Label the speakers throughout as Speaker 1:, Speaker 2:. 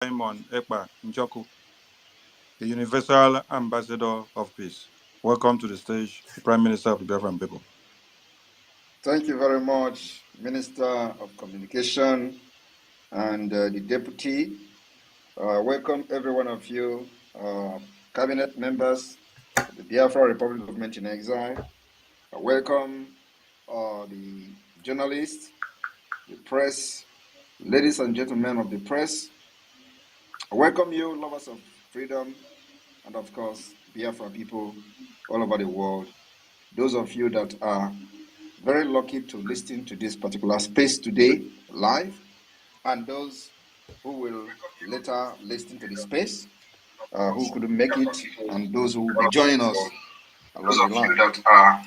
Speaker 1: Simon Ekpa Njoku, the Universal Ambassador of Peace. Welcome to the stage, the Prime Minister of the Biafran people.
Speaker 2: Thank you very much, Minister of Communication and the Deputy. Welcome every one of you, Cabinet members of the Biafra Republic Government in Exile. Welcome the journalists, the press, ladies and gentlemen of the press. Welcome you, lovers of freedom, and of course, Biafra people all over the world. Those of you that are very lucky to listen to this particular space today live, and those who will later listen to the space, who couldn't make it, and those who will be joining us along the line.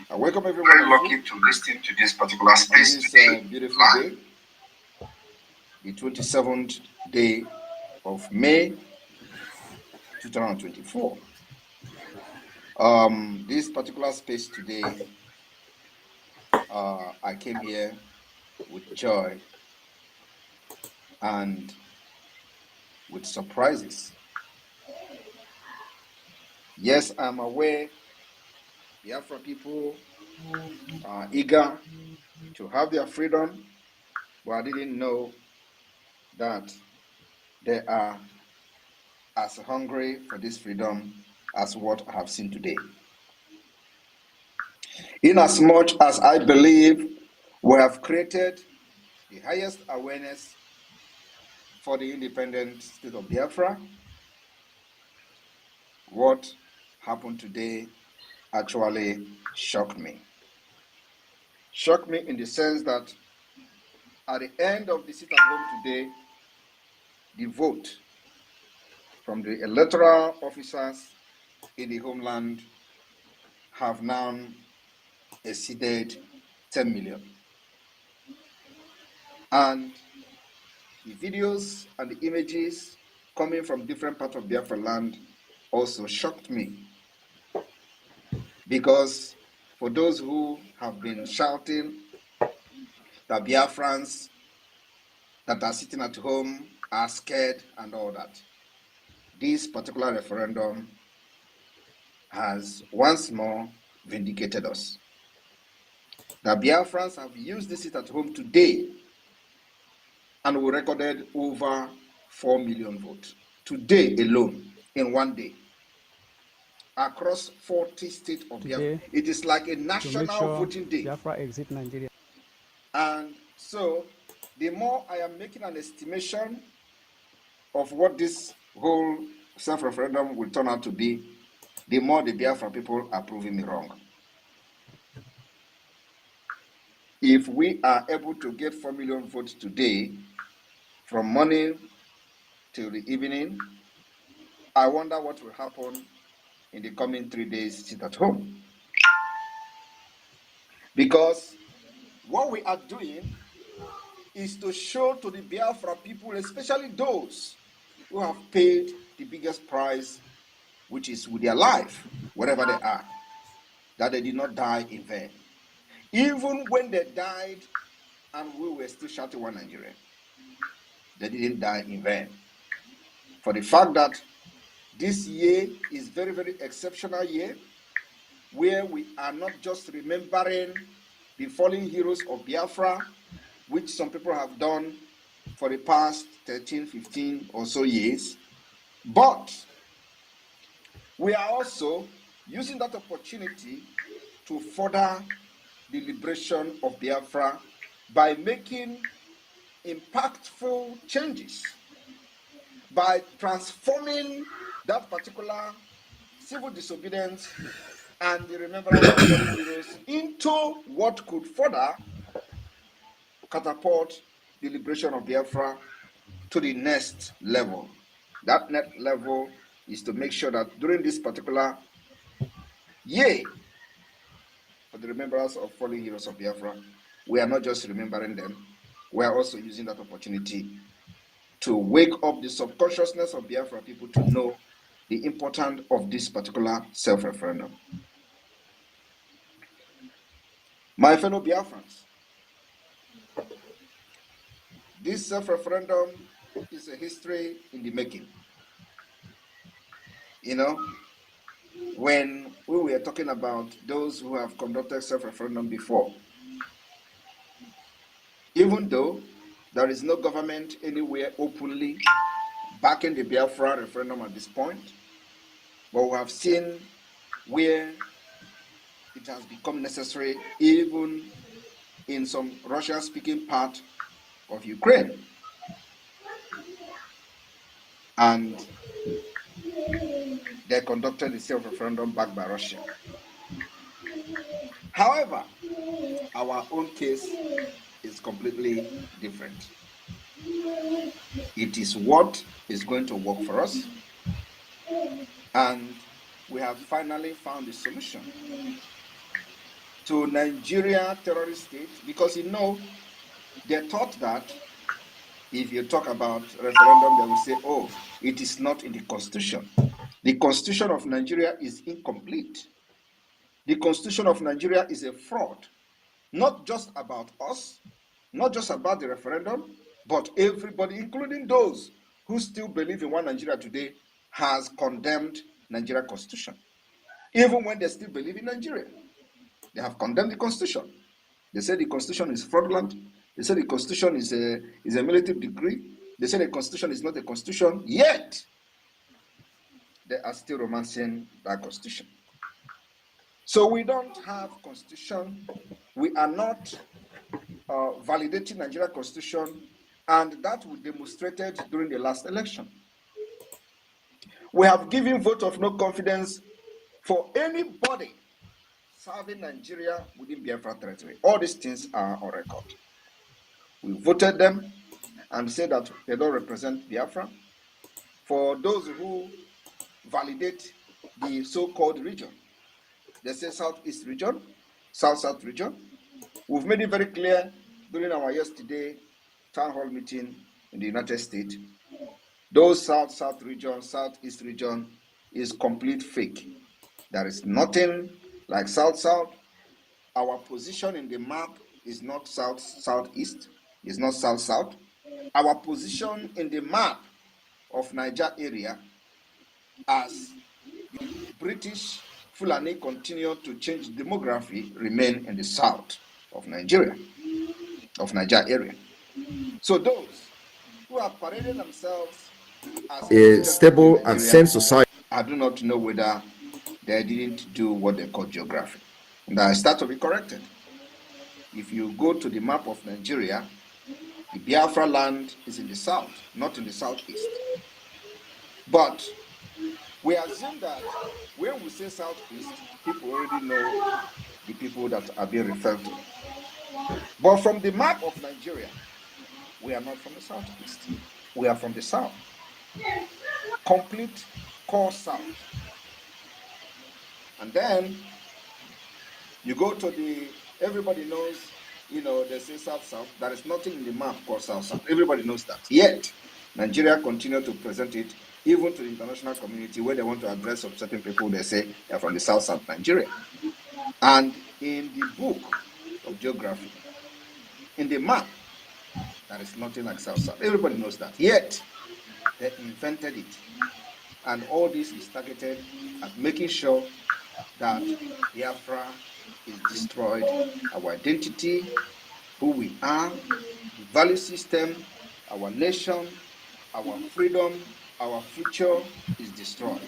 Speaker 2: I welcome everyone very lucky to listen to this particular space on this beautiful day, the 27th day of May 2024. This particular space today, I came here with joy and with surprises. Yes, I'm aware Biafra people are eager to have their freedom, but I didn't know that they are as hungry for this freedom as what I have seen today. Inasmuch as I believe we have created the highest awareness for the independent state of Biafra, what happened today actually shocked me. Shocked me in the sense that at the end of the sit at home today, the vote from the electoral officers in the homeland have now exceeded 10 million. And the videos and the images coming from different parts of Biafra land also shocked me. Because for those who have been shouting that Biafrans that are sitting at home are scared and all that, this particular referendum has once more vindicated us. The Biafrans have used this sit at home today, and we recorded over 4 million votes today alone, in one day, across 40 states of Biafra. It is like a national voting day.
Speaker 3: Biafra exit Nigeria.
Speaker 2: And so, the more I am making an estimation of what this whole self-referendum will turn out to be, the more the Biafra people are proving me wrong. If we are able to get 4 million votes today, from morning till the evening, I wonder what will happen in the coming 3 days sit at home. Because what we are doing is to show to the Biafra people, especially those who have paid the biggest price, which is with their life, wherever they are, that they did not die in vain. Even when they died and we were still shouting one Nigeria, they didn't die in vain. For the fact that this year is very, very exceptional year, where we are not just remembering the fallen heroes of Biafra, which some people have done for the past 13, 15 or so years, but we are also using that opportunity to further the liberation of Biafra by making impactful changes, by transforming that particular civil disobedience and the remembrance of fallen heroes into what could further catapult the liberation of Biafra to the next level. That next level is to make sure that during this particular year for the remembrance of fallen heroes of Biafra, we are not just remembering them, we are also using that opportunity to wake up the subconsciousness of Biafra people to know the importance of this particular self-referendum. My fellow Biafrans, this self-referendum is a history in the making. You know, when we were talking about those who have conducted self-referendum before, even though there is no government anywhere openly backing the Biafra referendum at this point, but we have seen where it has become necessary, even in some Russian-speaking part of Ukraine. And they conducted a self-referendum backed by Russia. However, our own case is completely different. It is what is going to work for us, and we have finally found a solution to Nigeria terrorist state, because they thought that if you talk about referendum, they will say, oh, it is not in the constitution. The constitution of Nigeria is incomplete. The constitution of Nigeria is a fraud, not just about us, not just about the referendum, but everybody, including those who still believe in one Nigeria today, has condemned Nigeria constitution. Even when they still believe in Nigeria, they have condemned the constitution. They say the constitution is fraudulent. They say the constitution is a military decree. They say the constitution is not a constitution, yet they are still romancing that constitution. So we don't have constitution. We are not validating Nigeria constitution, and that was demonstrated during the last election. We have given vote of no confidence for anybody serving Nigeria within Biafra territory. All these things are on record. We voted them and said that they don't represent Biafra. For those who validate the so-called region, they say Southeast region, South-South region. We've made it very clear during our yesterday town hall meeting in the United States. Those South-South region, Southeast region is complete fake. There is nothing like South-South. Our position in the map is not South-Southeast, it's not South-South. Our position in the map of Niger area, as the British Fulani continue to change demography, remain in the south of Nigeria, of Niger area. So those who have paraded themselves as
Speaker 3: a
Speaker 2: intelligent people in
Speaker 3: stable and
Speaker 2: Nigeria,
Speaker 3: sane society.
Speaker 2: I do not know whether they didn't do what they call geography. And I start to be corrected. If you go to the map of Nigeria, the Biafra land is in the south, not in the southeast. But we assume that when we say southeast, people already know the people that are being referred to. But from the map of Nigeria, we are not from the southeast. We are from the south. Complete core south. And then you go to everybody knows, they say south-south. There is nothing in the map called south-south. Everybody knows that. Yet, Nigeria continue to present it even to the international community where they want to address some certain people. They say they're from the south-south Nigeria. And in the book of geography, in the map, there is nothing like south-south. Everybody knows that. Yet, they invented it. And all this is targeted at making sure that Biafra is destroyed, our identity, who we are, the value system, our nation, our freedom, our future is destroyed.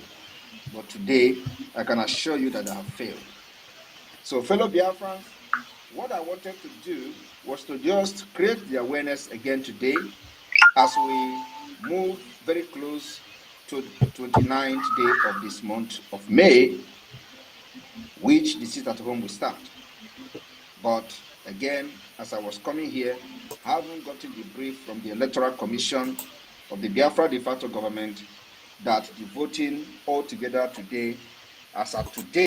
Speaker 2: But today, I can assure you that I have failed. So, fellow Biafrans, what I wanted to do was to just create the awareness again today as we move very close to the 29th day of this month of May, which the sit at home will start. But again, as I was coming here, I haven't gotten the brief from the Electoral Commission of the Biafra de facto government that the voting altogether today, as at today,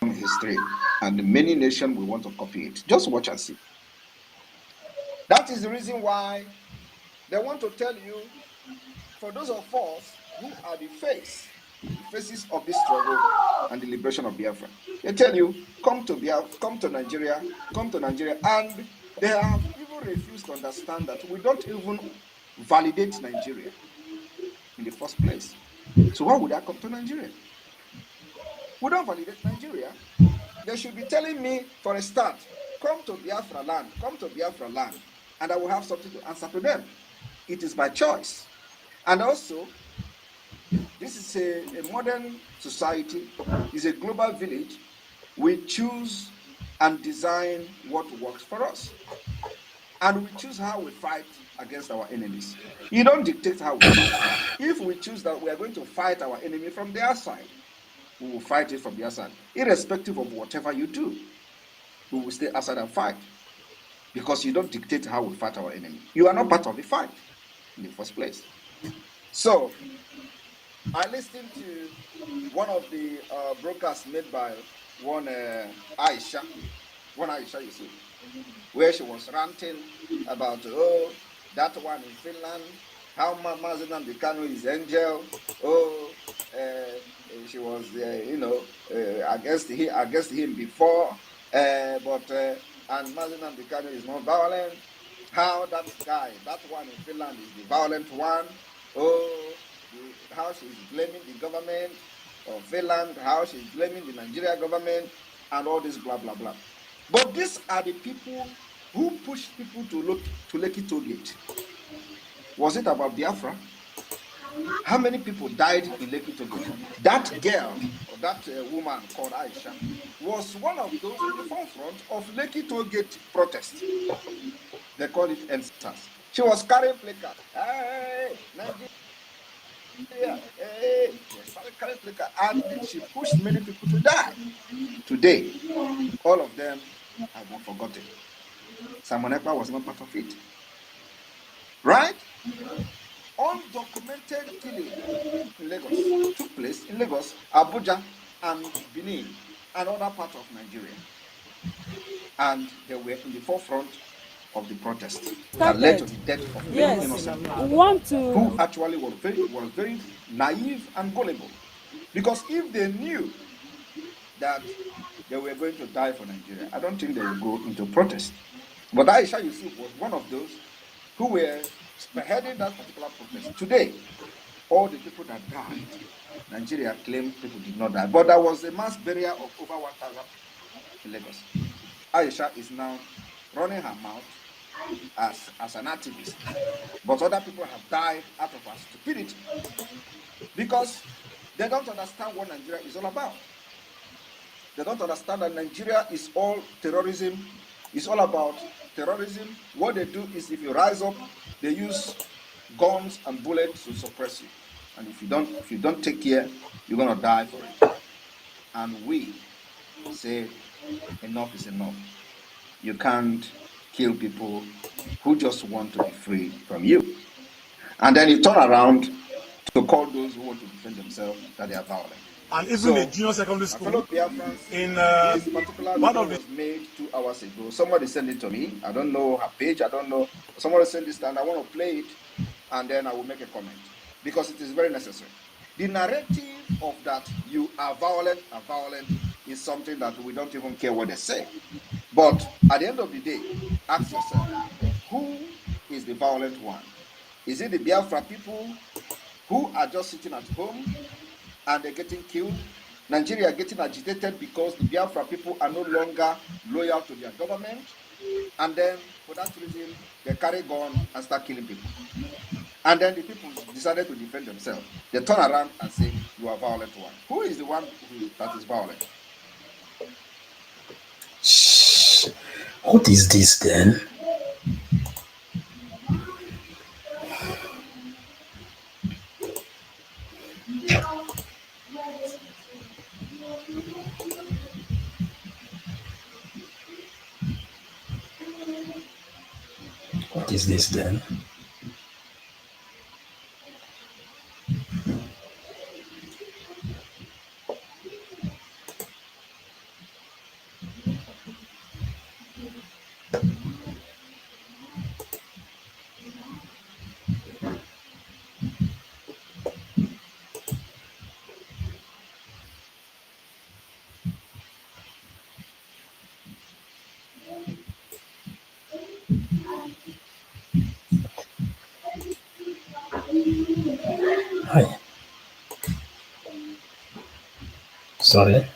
Speaker 2: history, and many nations will want to copy it. Just watch and see. That is the reason why they want to tell you, for those of us who are the faces of this struggle and the liberation of Biafra, they tell you, come to Nigeria, and they have even refused to understand that we don't even validate Nigeria in the first place. So why would I come to Nigeria? We don't validate Nigeria. They should be telling me, for a start, come to Biafra land, and I will have something to answer to them. It is by choice. And also, this is a modern society, it's a global village. We choose and design what works for us. And we choose how we fight against our enemies. You don't dictate how we fight. If we choose that we are going to fight our enemy from their side, we will fight it from their side, irrespective of whatever you do. We will stay aside and fight, because you don't dictate how we fight our enemy. You are not part of the fight in the first place. So I listened to one of the broadcasts made by one Aisha, you see, where she was ranting about, oh, that one in Finland, how Mazen Amdekano is angel. Oh, she was, against him before, and Mazen Amdekano is not violent. How that guy, that one in Finland, is the violent one. Oh, how she's blaming the government of Finland, how she's blaming the Nigeria government, and all this blah blah blah. But these are the people who pushed people to Lekki Toll Gate. Was it about Biafra? How many people died in Lekki Toll Gate? That girl, or that woman called Aisha, was one of those in the forefront of Lekki Toll Gate protest. They call it NSAS. She was carrying placards. Hey, Nigeria. Hey. She was carrying placards, and she pushed many people to die. Today, all of them have been forgotten. Simon Ekpa was not part of it. Right? Undocumented killing in Lagos took place in Lagos, Abuja, and Benin, and other parts of Nigeria. And they were in the forefront of the protest that led to the death of many innocent people who actually were very naive and gullible. Because if they knew that they were going to die for Nigeria, I don't think they would go into protest. But Aisha Yusuf was one of those who were spearheading that particular protest. Today, all the people that died, Nigeria claimed people did not die. But there was a mass burial of over 1,000 in Lagos. Aisha is now running her mouth as an activist. But other people have died out of our stupidity, because they don't understand what Nigeria is all about. They don't understand that Nigeria is all terrorism. It's all about terrorism. What they do is, if you rise up, they use guns and bullets to suppress you. And if you don't take care, you're gonna die for it. And we say enough is enough. You can't kill people who just want to be free from you. And then you turn around to call those who want to defend themselves that they are violent.
Speaker 3: And even the junior secondary school.
Speaker 2: Fellow Biafrans,
Speaker 3: in
Speaker 2: this particular video was made 2 hours ago. Somebody sent it to me. I don't know her page. I don't know. Somebody sent this, and I want to play it, and then I will make a comment, because it is very necessary. The narrative of that you are violent is something that we don't even care what they say. But at the end of the day, ask yourself, who is the violent one? Is it the Biafra people who are just sitting at home and they're getting killed? Nigeria are getting agitated because the Biafra people are no longer loyal to their government, and then for that reason they carry gun and start killing people. And then the people decided to defend themselves. They turn around and say, you are violent one. Who is the one that is violent?
Speaker 4: What is this then? What is this then? Sorry.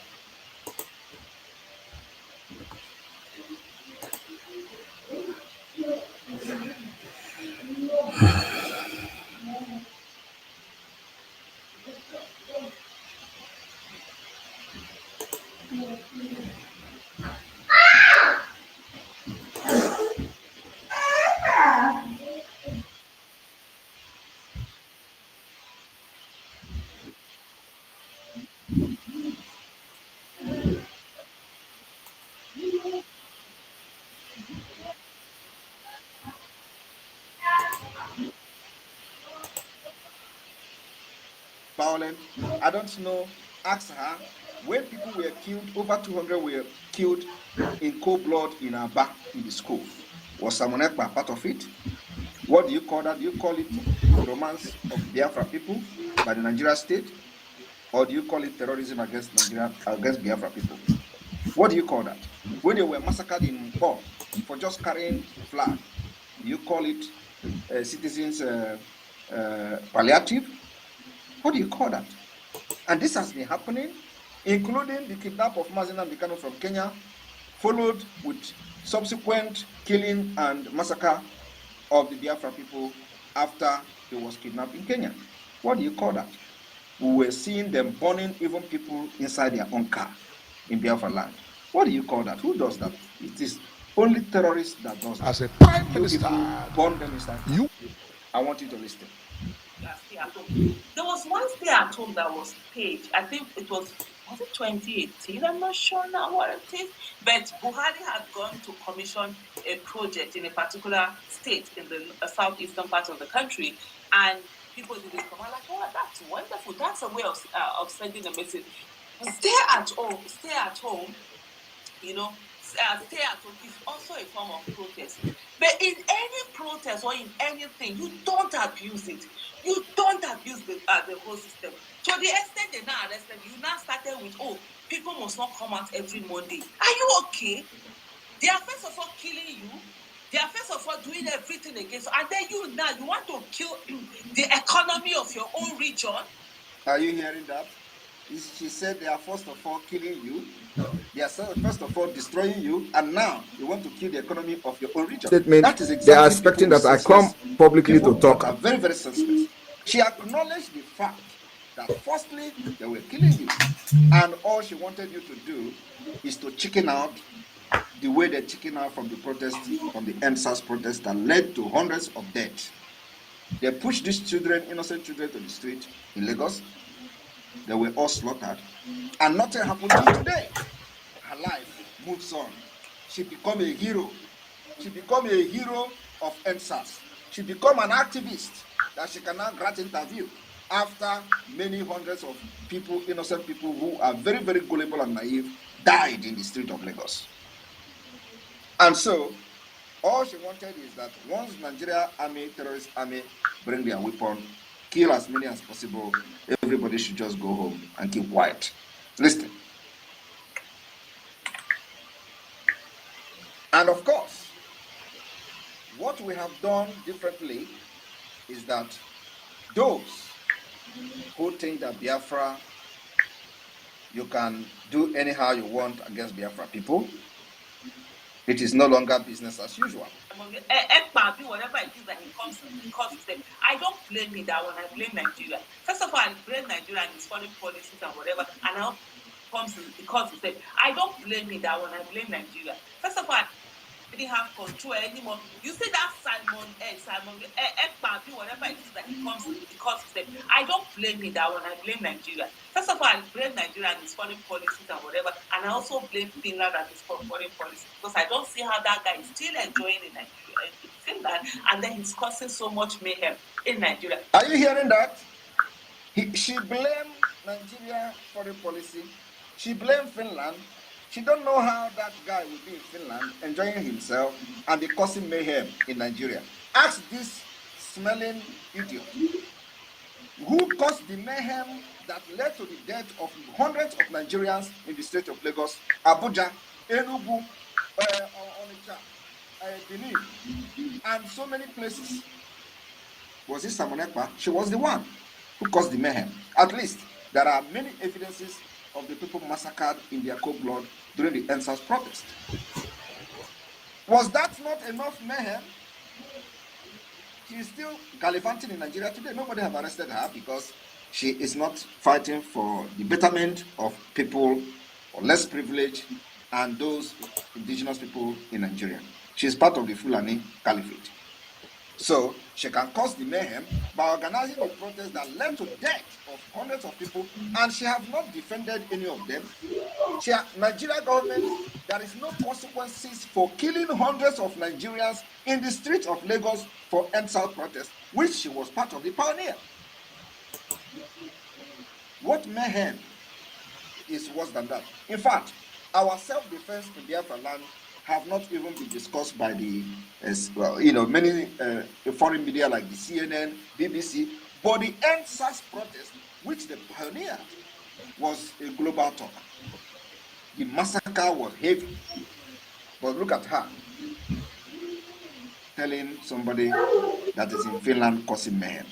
Speaker 2: Violent. I don't know. Ask her when people were killed, over 200 were killed in cold blood in Aba in the school. Was Simon Ekpa part of it? What do you call that? Do you call it romance of the Biafra people by the Nigeria state? Or do you call it terrorism against Nigeria, against Biafra people? What do you call that? When they were massacred in Mpo for just carrying flag, do you call it citizens palliative? What do you call that? And this has been happening, including the kidnap of Mazina Bikano from Kenya, followed with subsequent killing and massacre of the Biafra people after he was kidnapped in Kenya. What do you call that? We were seeing them burning even people inside their own car in Biafra land. What do you call that? Who does that? It is only terrorists that does that.
Speaker 3: As a prime
Speaker 2: You
Speaker 3: minister,
Speaker 2: people burn them inside car.
Speaker 3: you
Speaker 2: I want you to listen.
Speaker 5: Stay at home. There was one stay at home that was paid. I think it was it 2018? I'm not sure now what it is. But Buhari had gone to commission a project in a particular state in the southeastern part of the country, and people did this come out like, oh, that's wonderful. That's a way of sending a message. Stay at home, you know, stay at home is also a form of protest. But in any protest or in anything, you don't abuse it. You don't abuse the whole system. To the extent they now arrested you, now started with, oh, people must not come out every Monday. Are you okay? They are first of all killing you. They are first of all doing everything against you. And then you want to kill the economy of your own region.
Speaker 2: Are you hearing that? She said they are first of all killing you. They are first of all destroying you, and now you want to kill the economy of your own region.
Speaker 6: Statement,
Speaker 2: that is exactly
Speaker 6: they are expecting that I come publicly to talk.
Speaker 2: That are very, very senseless. She acknowledged the fact that firstly, they were killing you, and all she wanted you to do is to chicken out the way they chicken out from the protest, from the NSAS protest that led to hundreds of deaths. They pushed these children, innocent children, to the street in Lagos. They were all slaughtered, and nothing happened till today. Her life moves on. She become a hero. She become a hero of NSAS. She become an activist that she can now grant interview after many hundreds of people, innocent people who are very, very gullible and naive, died in the street of Lagos. And so, all she wanted is that once Nigeria army, terrorist army, bring their weapon, kill as many as possible, everybody should just go home and keep quiet. Listen. And of course, what we have done differently is that those who think that Biafra, you can do anyhow you want against Biafra people, it is no longer business as usual.
Speaker 5: Whatever it is that he comes with them, I don't blame me that one. I blame Nigeria. First of all, I blame Nigeria and his foreign policies and whatever, and now comes because he said, I don't blame me that one. I blame Nigeria. First of all, I didn't have control anymore. You see that Simon Ekpa, whatever it is that he comes because he said, I don't blame me that one. I blame Nigeria. First of all, I blame Nigeria and his foreign policies and whatever, and I also blame Finland and his foreign policies because I don't see how that guy is still enjoying in Nigeria, in Finland, and then he's causing so much mayhem in Nigeria.
Speaker 2: Are you hearing that? She blamed Nigeria foreign policy. She blamed Finland. She don't know how that guy will be in Finland enjoying himself and be causing mayhem in Nigeria. Ask this smelling idiot who caused the mayhem that led to the death of hundreds of Nigerians in the state of Lagos, Abuja, Enugu, Onitsha, Benin, and so many places. Was it Simon Ekpa? She was the one who caused the mayhem. At least there are many evidences of the people massacred in their cold blood during the NSAS protest. Was that not enough mayhem? She is still gallivanting in Nigeria today. Nobody have arrested her because she is not fighting for the betterment of people or less privileged and those indigenous people in Nigeria. She is part of the Fulani Caliphate. So she can cause the mayhem by organizing a protest that led to death of hundreds of people, and she have not defended any of them. Nigeria government, there is no consequences for killing hundreds of Nigerians in the streets of Lagos for EndSouth protest, which she was part of the pioneer. What mayhem is worse than that? In fact, our self-defense in Biafra land have not even been discussed by the, many foreign media like the CNN, BBC, but the EndSARS protest, which they pioneered, was a global talk. The massacre was heavy, but look at her telling somebody that is in Finland causing mayhem.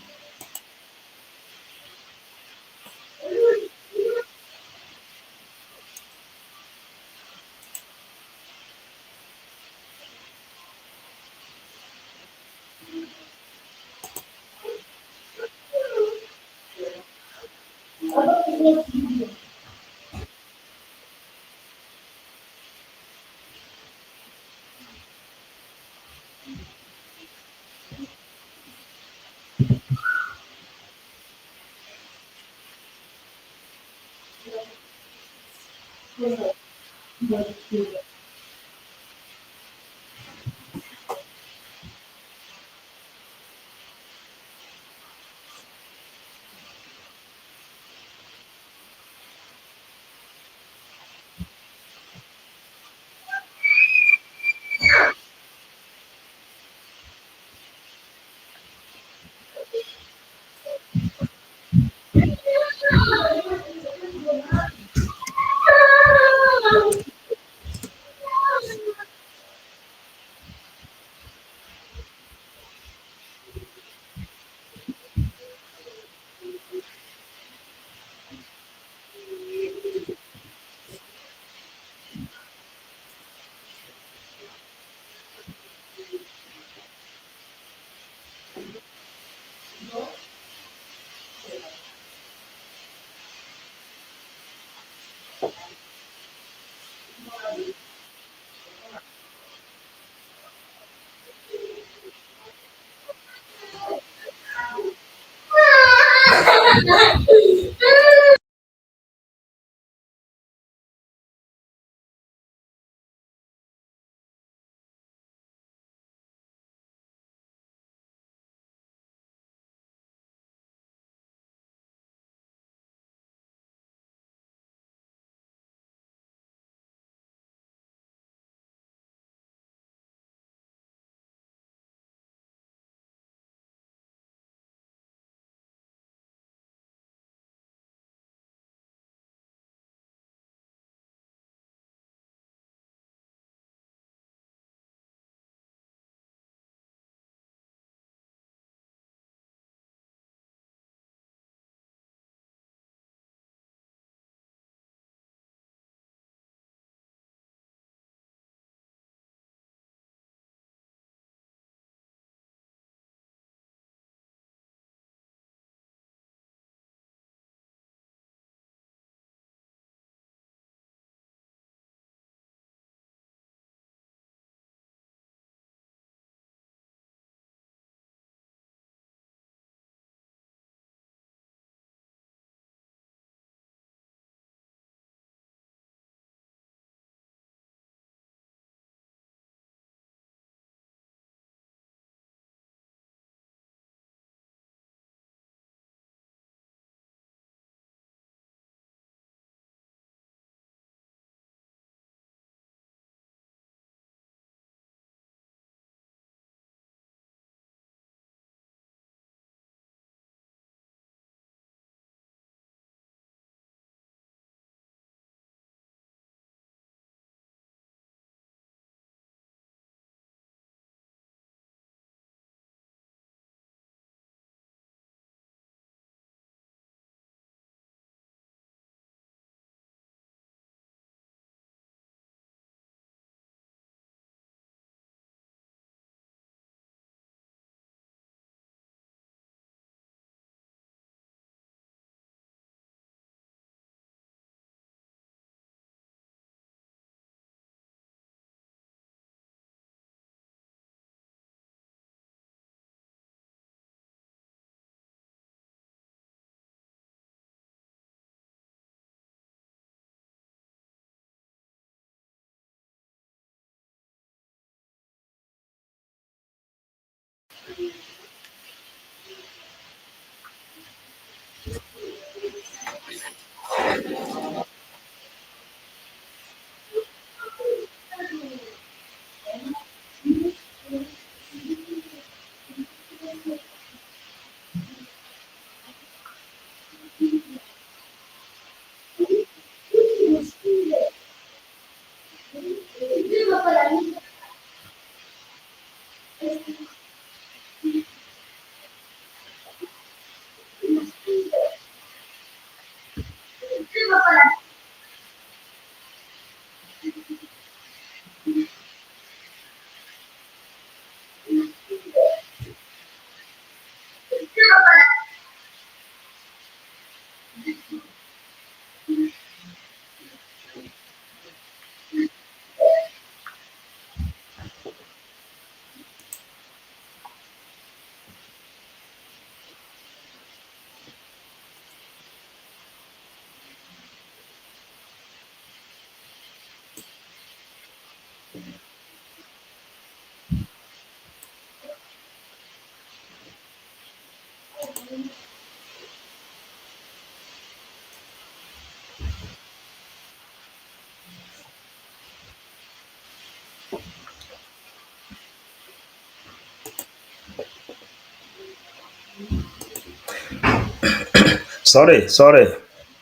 Speaker 4: Sorry.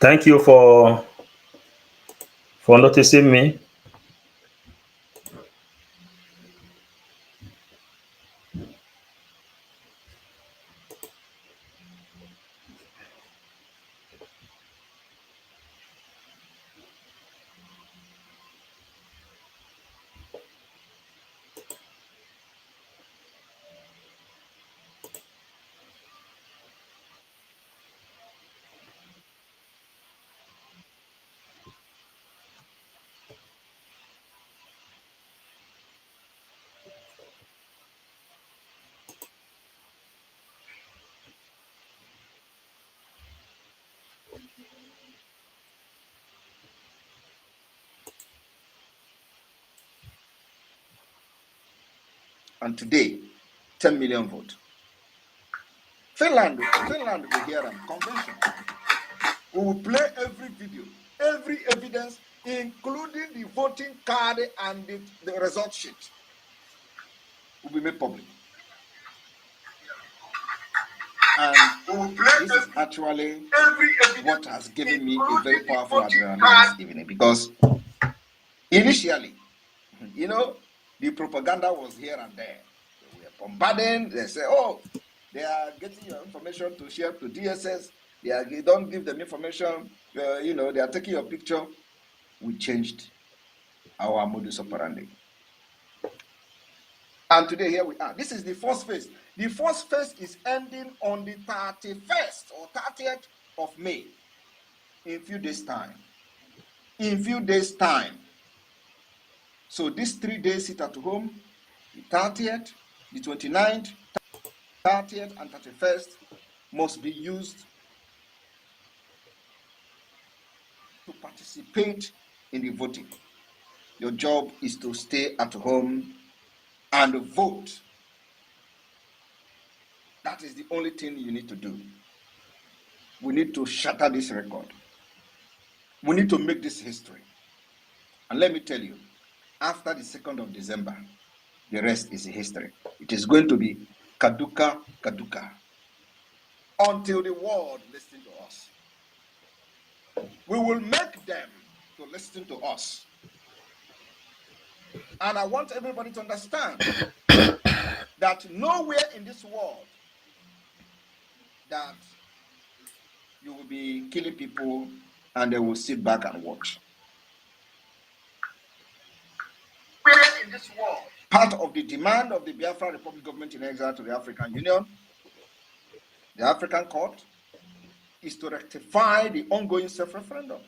Speaker 4: Thank you for noticing me.
Speaker 2: And today, 10 million vote. Finland will hear them. Convention. We will play every video, every evidence, including the voting card and the result sheet, will be made public. And this is actually what has given me a very powerful adrenaline this evening, because initially, the propaganda was here and there. They were bombarding. They say, oh, they are getting your information to share to DSS. They don't give them information. They are taking your picture. We changed our modus operandi. And today, here we are. This is the first phase. The first phase is ending on the 31st or 30th of May, in a few days' time. So these 3 days sit at home, the 30th, the 29th, 30th, and 31st must be used to participate in the voting. Your job is to stay at home and vote. That is the only thing you need to do. We need to shatter this record. We need to make this history. And let me tell you, after the 2nd of December, the rest is history. It is going to be kaduka, kaduka, until the world listens to us. We will make them to listen to us. And I want everybody to understand that nowhere in this world that you will be killing people and they will sit back and watch. Where in this world? Part of the demand of the Biafra Republic government in exile to the African Union, the African Court, is to rectify the ongoing self-referendum.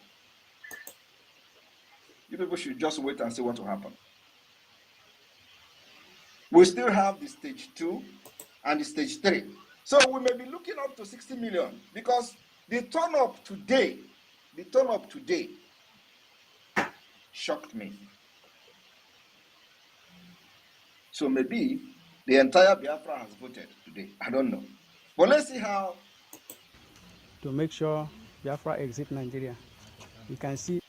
Speaker 2: You people should just wait and see what will happen. We still have the stage 2 and the stage 3. So we may be looking up to 60 million, because the turn up today shocked me. So maybe the entire Biafra has voted today. I don't know. But let's see how.
Speaker 7: To make sure Biafra exit Nigeria. You can see.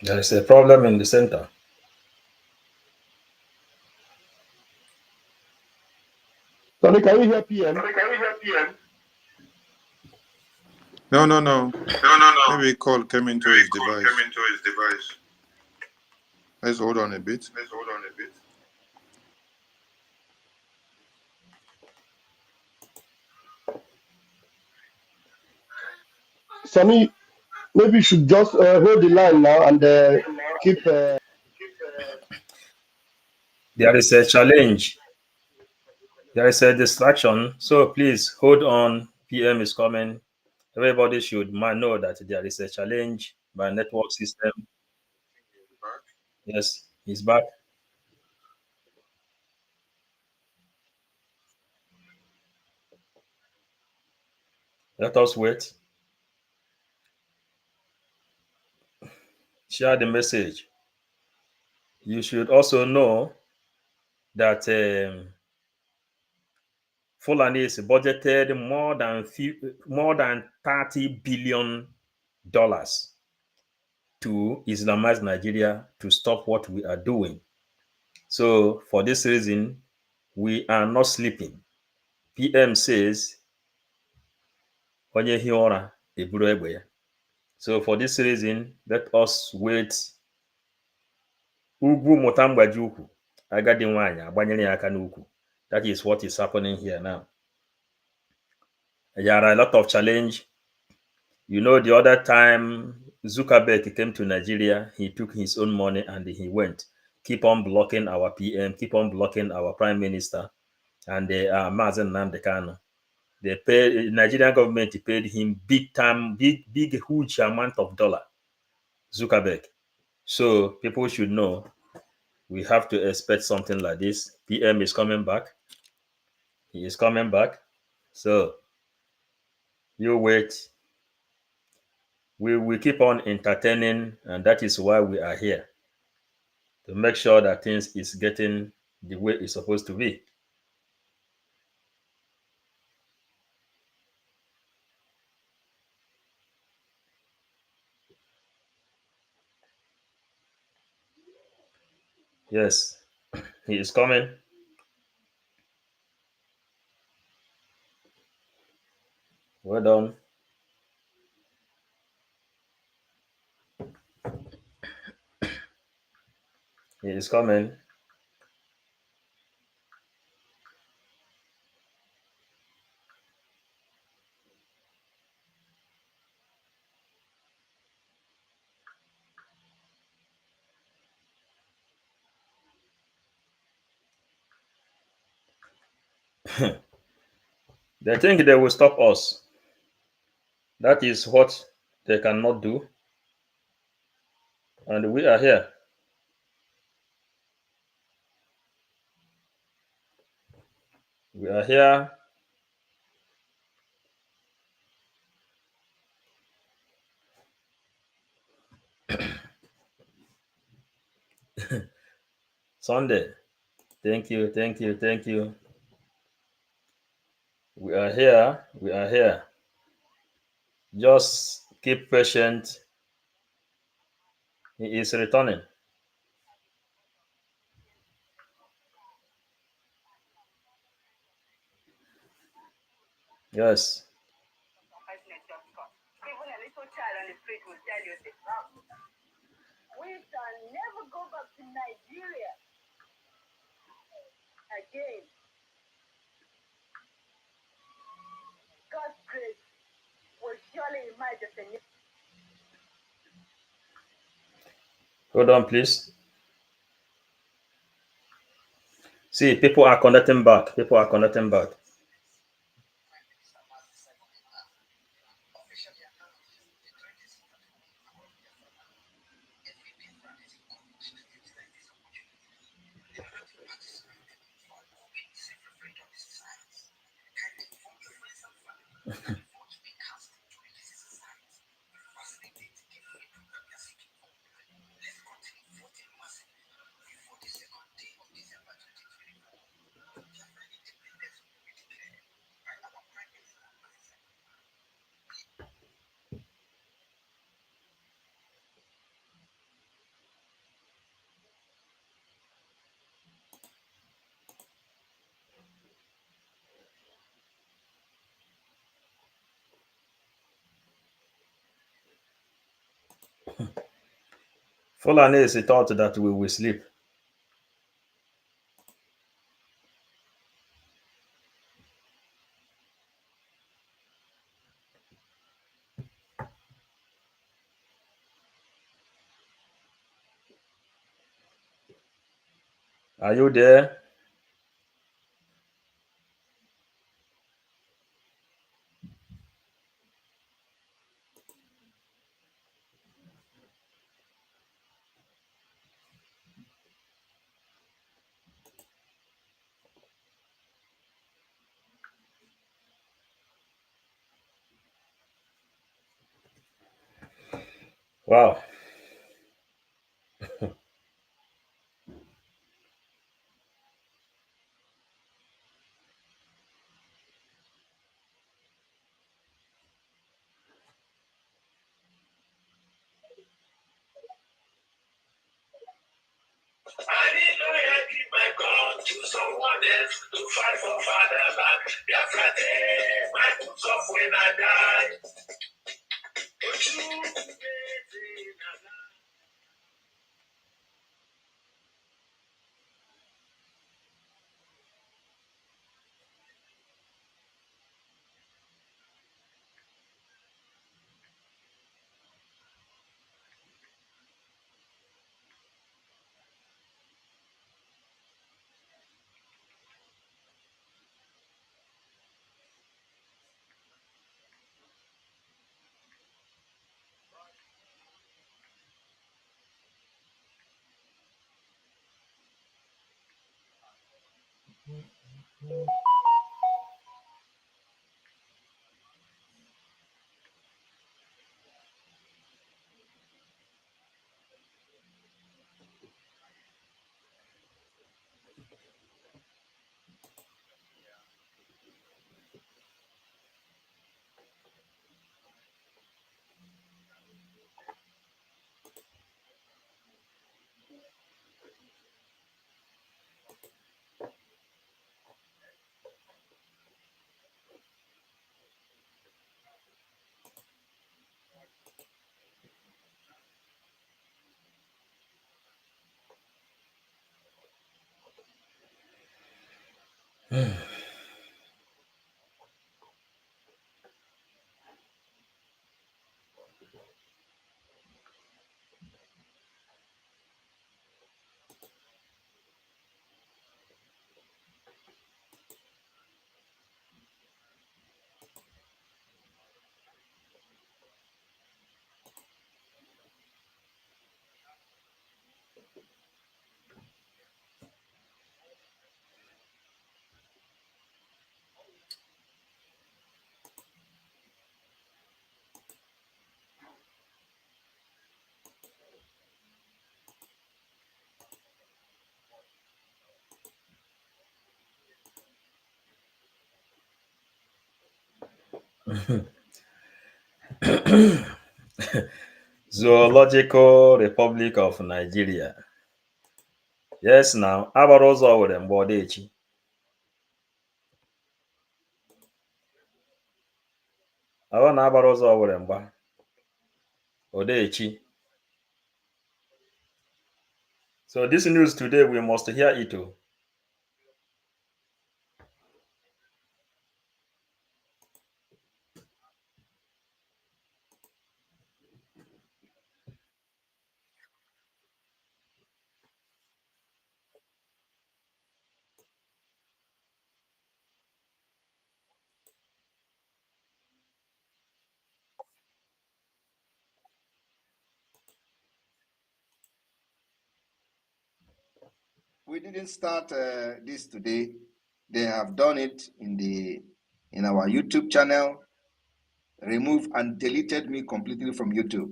Speaker 4: There is a problem in the center.
Speaker 8: Sorry, can you hear PM?
Speaker 1: No.
Speaker 5: No, no,
Speaker 1: Maybe a call came into his device.
Speaker 5: device.
Speaker 1: Let's hold on a bit.
Speaker 8: Sonny, maybe you should just hold the line now and keep.
Speaker 4: There is a challenge. There is a distraction. So please hold on. PM is coming. Everybody should know that there is a challenge by network system. Yes, he's back. Let us wait. Share the message. You should also know that Fulani is budgeted more than $30 billion to Islamize Nigeria to stop what we are doing. So for this reason, we are not sleeping. PM says, "Onye hie ụra, eburu egbe ya." So for this reason, let us wait. Ugwu mụta mgbaji ukwu, agadi nwanyị agbanyere ya aka n'ukwu. That is what is happening here now. There are a lot of challenge. You know, the other time Zuckerberg came to Nigeria, he took his own money and he went. Keep on blocking our PM, keep on blocking our prime minister, and Mazen Namdekano. They paid, Nigerian government paid him big time, big, huge amount of dollar. Zuckerberg. So people should know we have to expect something like this. PM is coming back. He is coming back. So you wait. We will keep on entertaining, and that is why we are here, to make sure that things is getting the way it's supposed to be. Yes, he is coming. Well done. He is coming. They think they will stop us. That is what they cannot do. And we are here. We are here. Sunday. Thank you, thank you, thank you. We are here. We are here. Just keep patient. He is returning. Yes.
Speaker 9: Even a little child on the street will tell you this. We shall never go back to Nigeria again. God's grace will surely emerge as a new.
Speaker 4: Hold on, please. See, people are connecting back. People are connecting back. Fulanese thought that we will sleep. Are you there? Wow.
Speaker 10: I need to give my God to someone else to fight for fatherland. Biafra, my boots off when I die. But you,
Speaker 4: Zoological Republic of Nigeria. Yes, now. Agbara ụzọ were mgbe ọ dị echi. Awa na agbara ụzọ were mgba. Ọ dị echi. So this news today, we must hear it.
Speaker 2: We didn't start this today. They have done it in our YouTube channel, removed and deleted me completely from YouTube.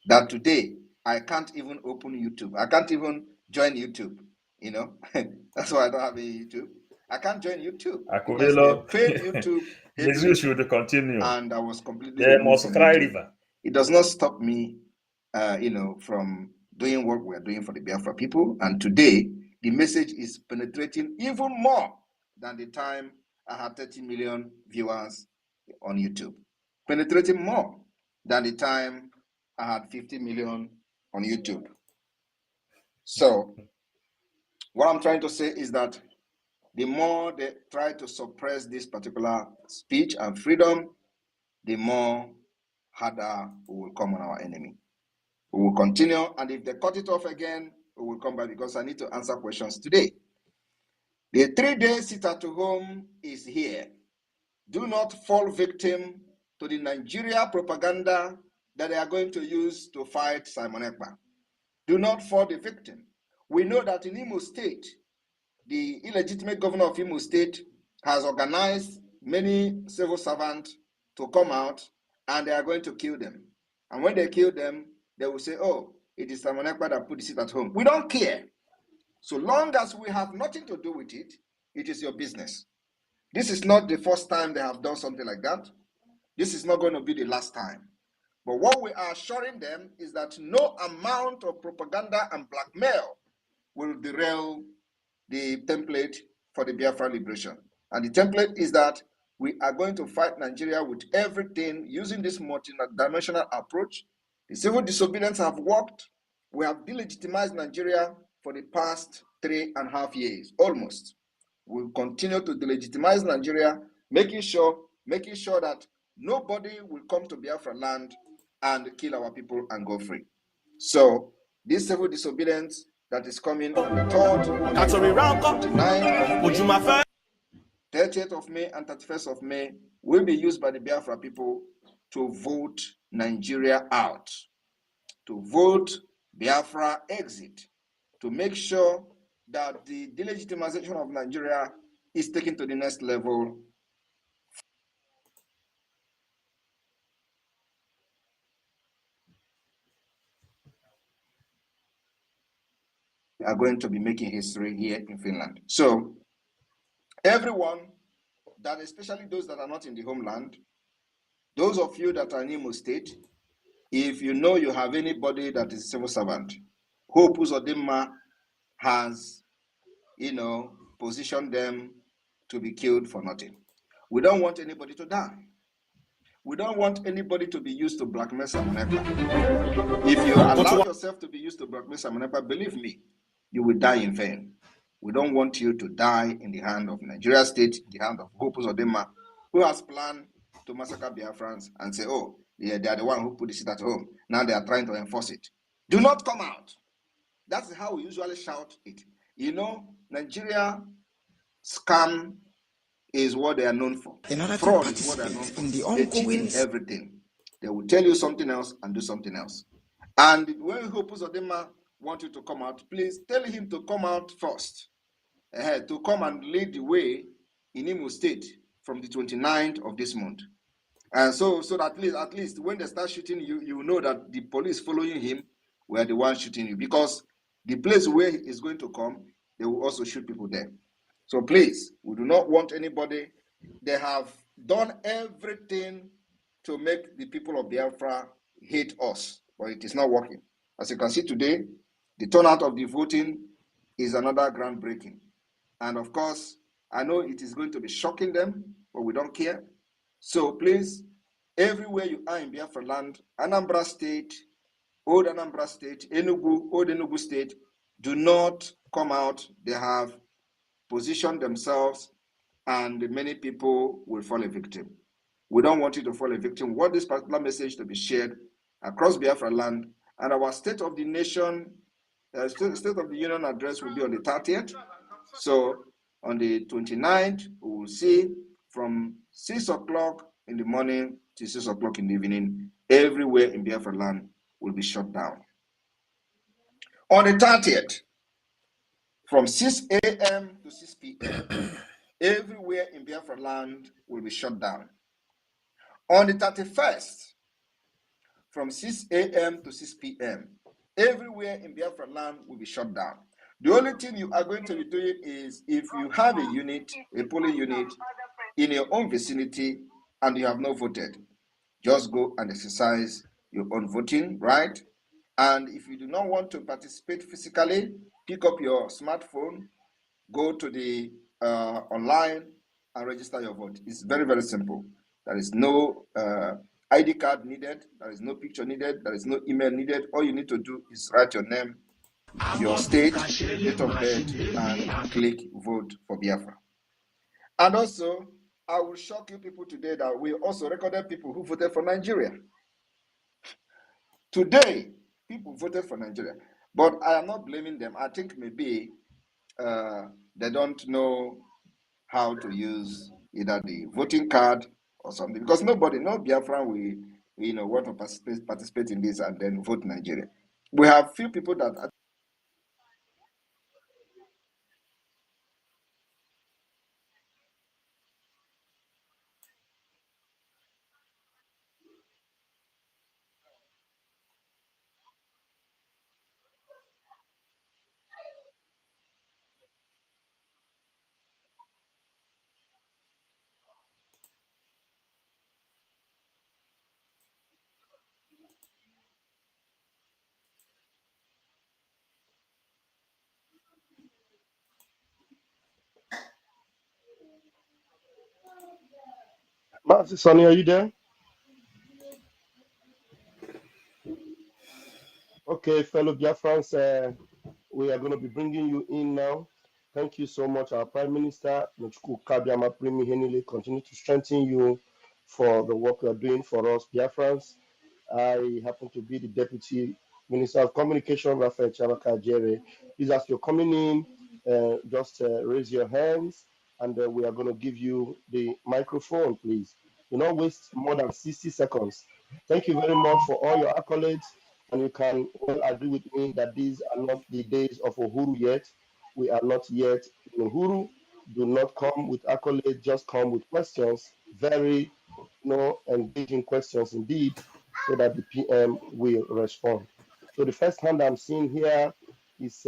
Speaker 2: That today I can't even open YouTube. I can't even join YouTube. You know, that's why I don't have a YouTube. I can't join YouTube because they paid YouTube heavily,
Speaker 4: should continue.
Speaker 2: and I was completely
Speaker 4: They
Speaker 2: removed
Speaker 4: must
Speaker 2: from
Speaker 4: cry
Speaker 2: YouTube.
Speaker 4: river.
Speaker 2: It does not stop me, from doing what we're doing for the Biafra people. And today, the message is penetrating even more than the time I had 30 million viewers on YouTube. Penetrating more than the time I had 50 million on YouTube. So what I'm trying to say is that the more they try to suppress this particular speech and freedom, the more harder we will come on our enemy. We will continue, and if they cut it off again, we will come back because I need to answer questions today. The 3-day sit-at-home is here. Do not fall victim to the Nigeria propaganda that they are going to use to fight Simon Ekpa. Do not fall the victim. We know that in Imo State, the illegitimate governor of Imo State has organized many civil servants to come out, and they are going to kill them. And when they kill them, they will say, oh, it is Simon Ekpa that put the sit at home. We don't care. So long as we have nothing to do with it, it is your business. This is not the first time they have done something like that. This is not going to be the last time. But what we are assuring them is that no amount of propaganda and blackmail will derail the template for the Biafran liberation. And the template is that we are going to fight Nigeria with everything using this multi-dimensional approach. The civil disobedience have worked. We have delegitimized Nigeria for the past 3.5 years, almost. We'll continue to delegitimize Nigeria, making sure that nobody will come to Biafra land and kill our people and go free. So this civil disobedience that is coming on the 3rd, 29th, 30th of May, and 31st of May will be used by the Biafra people to vote Nigeria out, to vote Biafra exit, to make sure that the delegitimization of Nigeria is taken to the next level. We are going to be making history here in Finland. So everyone, that especially those that are not in the homeland, those of you that are in Imo State, if you know you have anybody that is a civil servant, Hope Uzodinma has, positioned them to be killed for nothing. We don't want anybody to die. We don't want anybody to be used to blackmail Simon Ekpa. If you allow yourself to be used to blackmail Simon Ekpa, believe me, you will die in vain. We don't want you to die in the hand of Nigeria State, in the hand of Hope Uzodinma, who has planned to massacre Biafrans and say, oh, they are the one who put the sit at home. Now they are trying to enforce it. Do not come out. That's how we usually shout it. Nigeria scam is what they are known for. Fraud is what they are known for. They cheat in everything. They will tell you something else and do something else. And when Hope Uzodinma wants you to come out, please tell him to come out first, to come and lead the way in Imo State from the 29th of this month. And so that at least when they start shooting you, you know that the police following him were the ones shooting you, because the place where he is going to come, they will also shoot people there. So please, we do not want anybody. They have done everything to make the people of Biafra hate us, but it is not working. As you can see today, the turnout of the voting is another groundbreaking. And of course, I know it is going to be shocking them, but we don't care. So please, everywhere you are in Biafra land, Anambra State, Old Anambra State, Enugu, Old Enugu State, do not come out. They have positioned themselves, and many people will fall a victim. We don't want you to fall a victim. We want this particular message to be shared across Biafra land, and our State of the Nation, State of the Union address will be on the 30th. So on the 29th, we will see from 6 o'clock in the morning to 6 o'clock in the evening, everywhere in Biafra land will be shut down. On the 30th, from 6 a.m. to 6 p.m., everywhere in Biafra land will be shut down. On the 31st, from 6 a.m. to 6 p.m., everywhere in Biafra land will be shut down. The only thing you are going to be doing is, if you have a unit, a polling unit in your own vicinity and you have not voted, just go and exercise your own voting right. And if you do not want to participate physically, pick up your smartphone, go to the online and register your vote. It's very, very simple. There is no ID card needed. There is no picture needed. There is no email needed. All you need to do is write your name, your state, date of birth, and click vote for Biafra. And also, I will shock you people today that we also recorded people who voted for Nigeria. Today, people voted for Nigeria. But I am not blaming them. I think maybe they don't know how to use either the voting card or something. Because no Biafran will want to participate in this and then vote Nigeria. We have few people that.
Speaker 8: Master Sonny, are you there? Okay, fellow Biafrans, we are going to be bringing you in now. Thank you so much, our Prime Minister. Continue to strengthen you for the work you are doing for us, Biafrans. I happen to be the Deputy Minister of Communication, Raphael Chavaka Jere. Please, as you're coming in, just raise your hands and we are going to give you the microphone, please. Do not waste more than 60 seconds. Thank you very much for all your accolades. And you can well agree with me that these are not the days of Uhuru yet. We are not yet in Uhuru. Do not come with accolades, just come with questions. Very engaging questions indeed, so that the PM will respond. So the first hand I'm seeing here is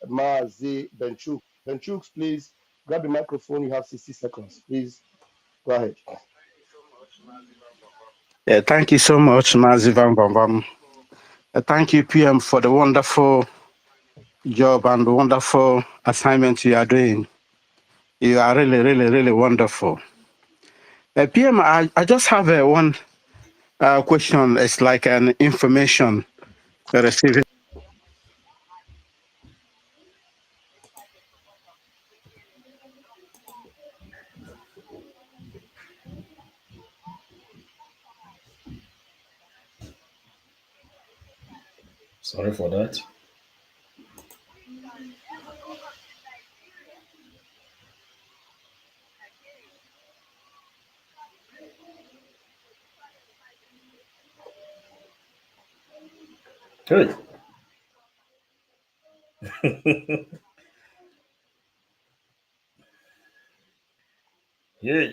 Speaker 8: Maazi Benchuk. Benchuk, please grab the microphone. You have 60 seconds. Please go ahead.
Speaker 11: Yeah, thank you so much, Mazivan Bambam. Thank you, PM, for the wonderful job and the wonderful assignment you are doing. You are really, really, really wonderful. PM, I just have one question. It's like an information receiving.
Speaker 4: Sorry for that. Good. Yeah.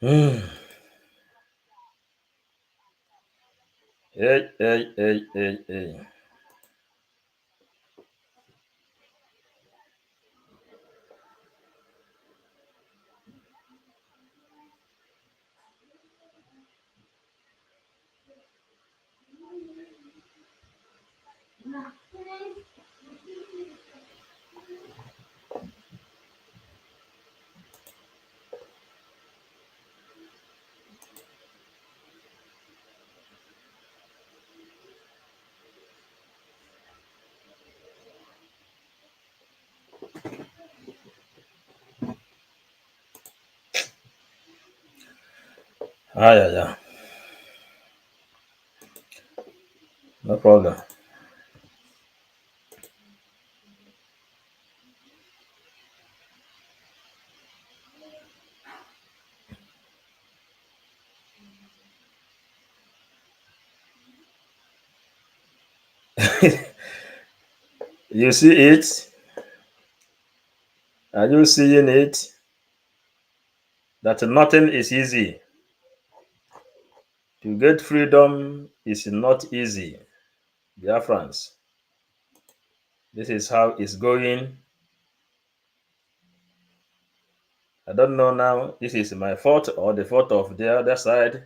Speaker 4: Hmm. Yeah. Yeah. No problem. You see it? Are you seeing it? That nothing is easy. To get freedom is not easy. Biafrans, this is how it's going. I don't know now, this is my fault or the fault of the other side.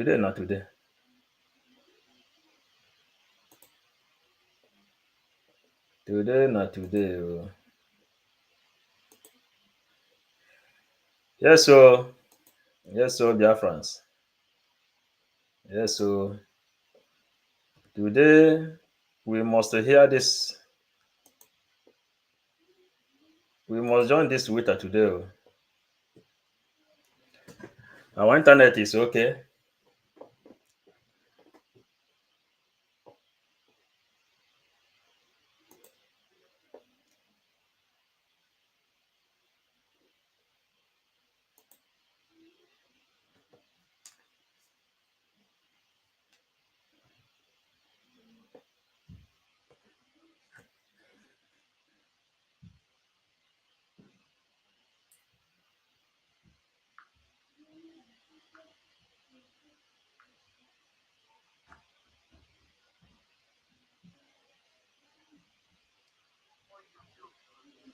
Speaker 4: Today, not today. Today, not today. Oh. Yes, so Biafrans. Yes, so today we must hear this. We must join this Twitter today. Oh. Our internet is okay.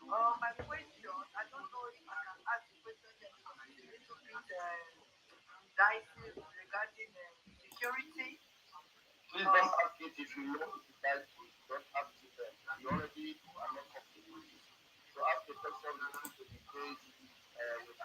Speaker 9: My question, I don't know if I can ask the question that is a little bit dicey regarding security. Please don't ask it if you know it is dicey. Don't ask it then. You already are not comfortable with it. So ask the question related to the case with